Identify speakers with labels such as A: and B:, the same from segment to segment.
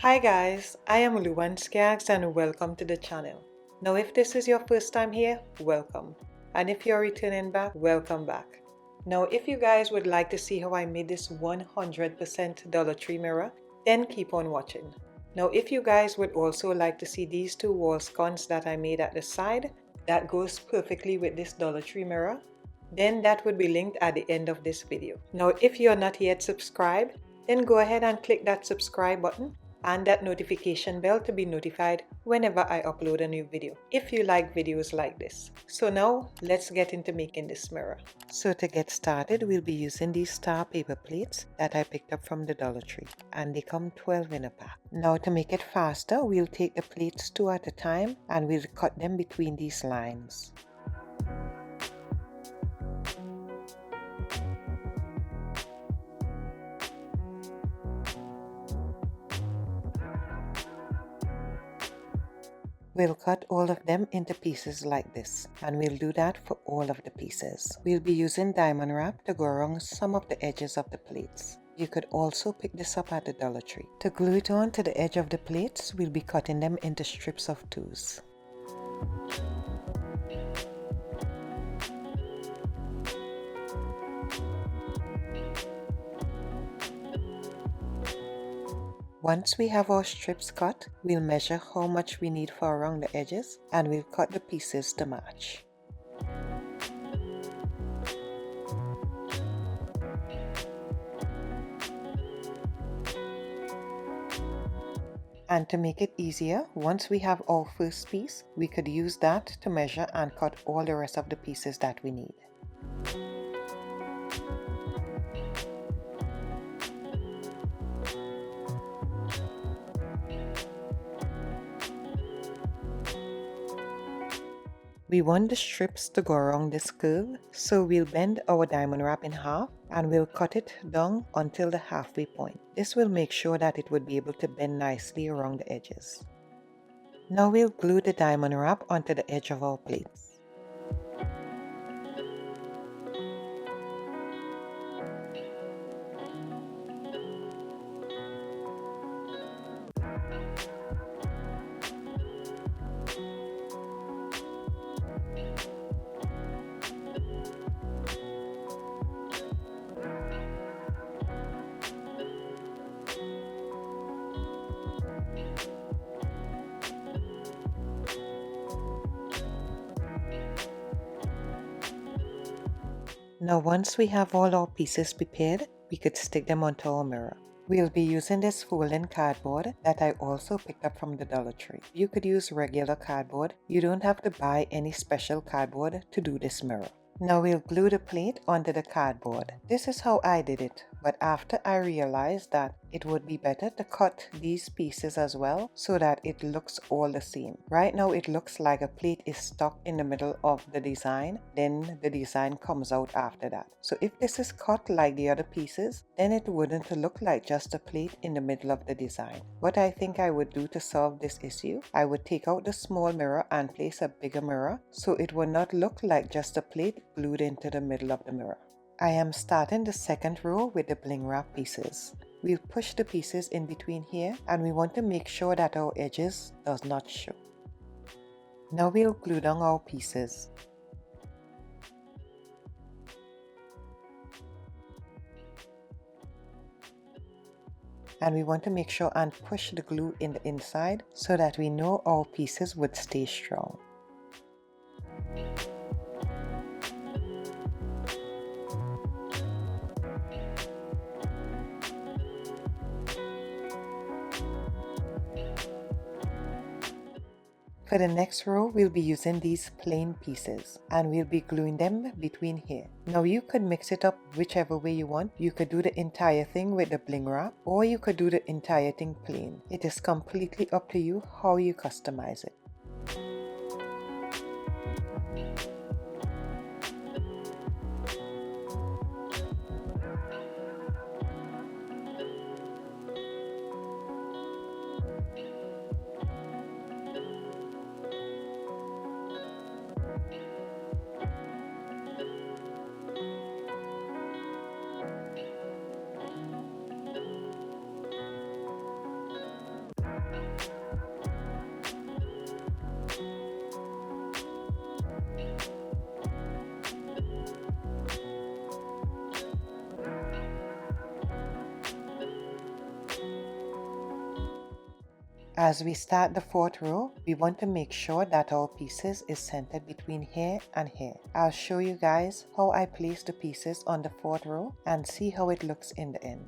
A: Hi guys, I am Luan Skaggs and welcome to the channel. Now if this is your first time here, welcome. And if you're returning back, welcome back. Now if you guys would like to see how I made this 100% Dollar Tree mirror, then keep on watching. Now if you guys would also like to see these two wall sconces that I made at the side, that goes perfectly with this Dollar Tree mirror, then that would be linked at the end of this video. Now if you're not yet subscribed, then go ahead and click that subscribe button and that notification bell to be notified whenever I upload a new video, if you like videos like this. So now let's get into making this mirror. So to get started, we'll be using these star paper plates that I picked up from the Dollar Tree, and they come 12 in a pack. Now to make it faster, we'll take the plates two at a time and we'll cut them between these lines. We'll cut all of them into pieces like this, and we'll do that for all of the pieces. We'll be using diamond wrap to go around some of the edges of the plates. You could also pick this up at the Dollar Tree. To glue it on to the edge of the plates, we'll be cutting them into strips of 2s. Once we have our strips cut, we'll measure how much we need for around the edges, and we'll cut the pieces to match. And to make it easier, once we have our first piece, we could use that to measure and cut all the rest of the pieces that we need. We want the strips to go around this curve, so we'll bend our diamond wrap in half and we'll cut it down until the halfway point. This will make sure that it would be able to bend nicely around the edges. Now we'll glue the diamond wrap onto the edge of our plates. Now once we have all our pieces prepared, we could stick them onto our mirror. We'll be using this folding cardboard that I also picked up from the Dollar Tree. You could use regular cardboard. You don't have to buy any special cardboard to do this mirror. Now we'll glue the plate onto the cardboard. This is how I did it, but after I realized that it would be better to cut these pieces as well so that it looks all the same. Right now it looks like a plate is stuck in the middle of the design, then the design comes out after that. So if this is cut like the other pieces, then it wouldn't look like just a plate in the middle of the design. What I think I would do to solve this issue, I would take out the small mirror and place a bigger mirror so it would not look like just a plate glued into the middle of the mirror. I am starting the second row with the bling wrap pieces. We'll push the pieces in between here and we want to make sure that our edges does not show. Now we'll glue down our pieces. And we want to make sure and push the glue in the inside so that we know our pieces would stay strong. For the next row, we'll be using these plain pieces and we'll be gluing them between here. Now you could mix it up whichever way you want. You could do the entire thing with the bling wrap or you could do the entire thing plain. It is completely up to you how you customize it. As we start the fourth row, we want to make sure that our pieces is centered between here and here. I'll show you guys how I place the pieces on the fourth row and see how it looks in the end.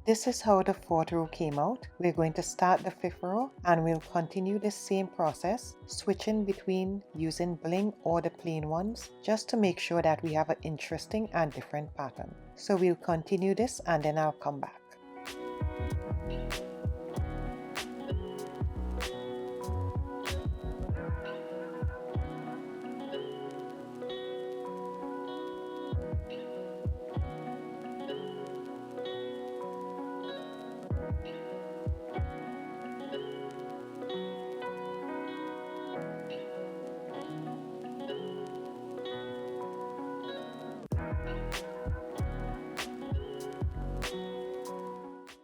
A: This is how the fourth row came out. We're going to start the fifth row and we'll continue the same process, switching between using bling or the plain ones, just to make sure that we have an interesting and different pattern. So we'll continue this and then I'll come back.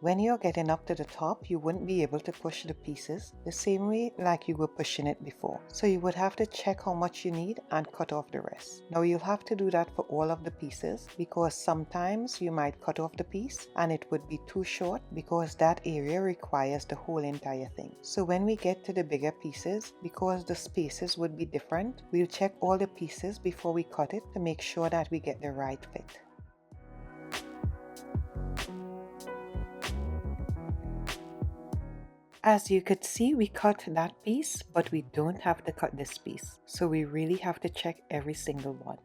A: When you're getting up to the top, you wouldn't be able to push the pieces the same way like you were pushing it before. So you would have to check how much you need and cut off the rest. Now you'll have to do that for all of the pieces because sometimes you might cut off the piece and it would be too short because that area requires the whole entire thing. So when we get to the bigger pieces, because the spaces would be different, we'll check all the pieces before we cut it to make sure that we get the right fit. As you could see, we cut that piece, but we don't have to cut this piece. So we really have to check every single one.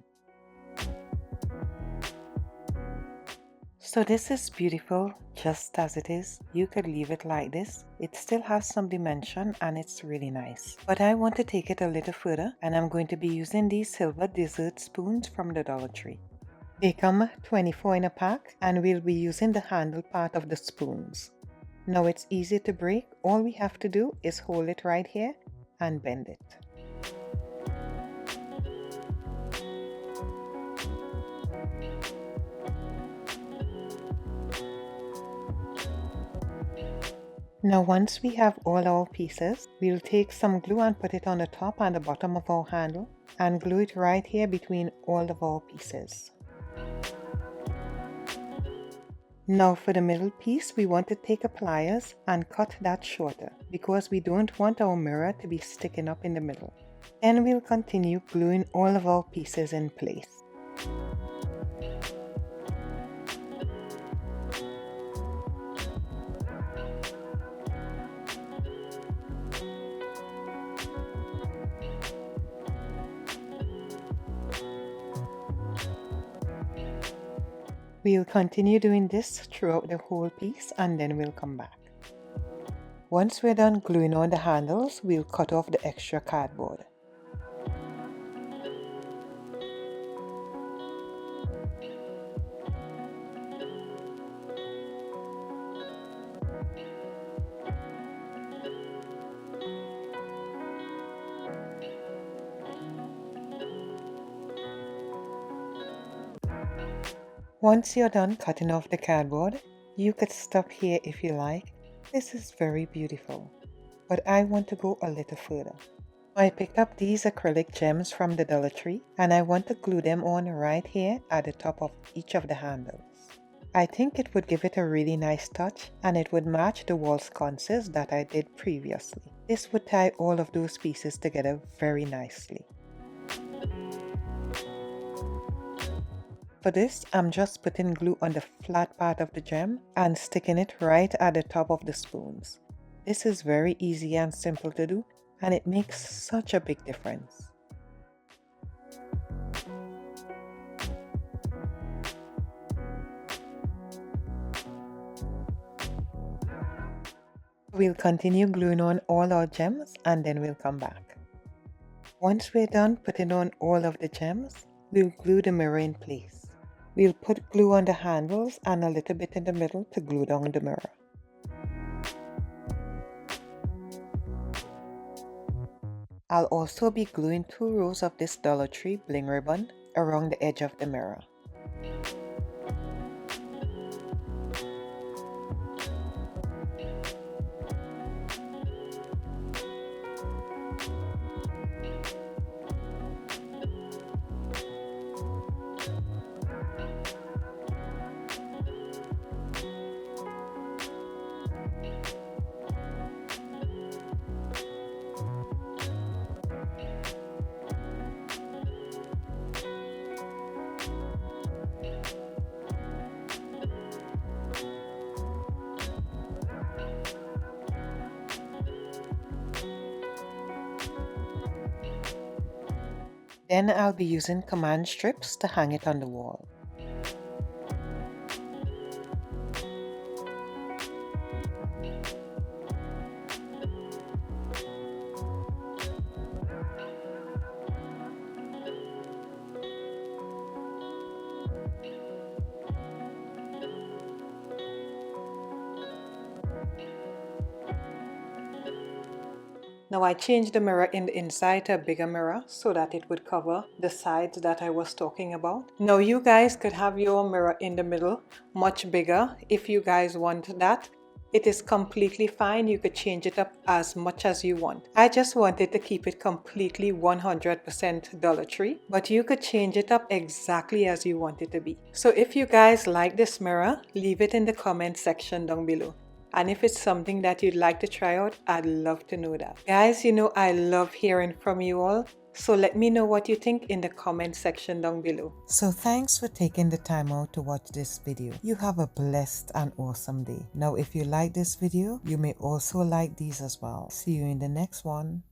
A: So this is beautiful just as it is. You could leave it like this. It still has some dimension and it's really nice. But I want to take it a little further and I'm going to be using these silver dessert spoons from the Dollar Tree. They come 24 in a pack and we'll be using the handle part of the spoons. Now it's easy to break. All we have to do is hold it right here and bend it. Now once we have all our pieces, we'll take some glue and put it on the top and the bottom of our handle and glue it right here between all of our pieces. Now for the middle piece, we want to take a pliers and cut that shorter because we don't want our mirror to be sticking up in the middle. Then we'll continue gluing all of our pieces in place. We'll continue doing this throughout the whole piece and then we'll come back. Once we're done gluing on the handles, we'll cut off the extra cardboard. Once you're done cutting off the cardboard, you could stop here if you like. This is very beautiful, but I want to go a little further. I picked up these acrylic gems from the Dollar Tree and I want to glue them on right here at the top of each of the handles. I think it would give it a really nice touch and it would match the wall sconces that I did previously. This would tie all of those pieces together very nicely. For this, I'm just putting glue on the flat part of the gem and sticking it right at the top of the spoons. This is very easy and simple to do, and it makes such a big difference. We'll continue gluing on all our gems and then we'll come back. Once we're done putting on all of the gems, we'll glue the mirror in place. We'll put glue on the handles and a little bit in the middle to glue down the mirror. I'll also be gluing 2 rows of this Dollar Tree bling ribbon around the edge of the mirror. Then I'll be using command strips to hang it on the wall. Now I changed the mirror in the inside to a bigger mirror so that it would cover the sides that I was talking about. Now you guys could have your mirror in the middle much bigger if you guys want that. It is completely fine. You could change it up as much as you want. I just wanted to keep it completely 100% Dollar Tree, but you could change it up exactly as you want it to be. So if you guys like this mirror, leave it in the comment section down below. And if it's something that you'd like to try out, I'd love to know that. Guys, you know I love hearing from you all. So let me know what you think in the comment section down below. So thanks for taking the time out to watch this video. You have a blessed and awesome day. Now if you like this video, you may also like these as well. See you in the next one.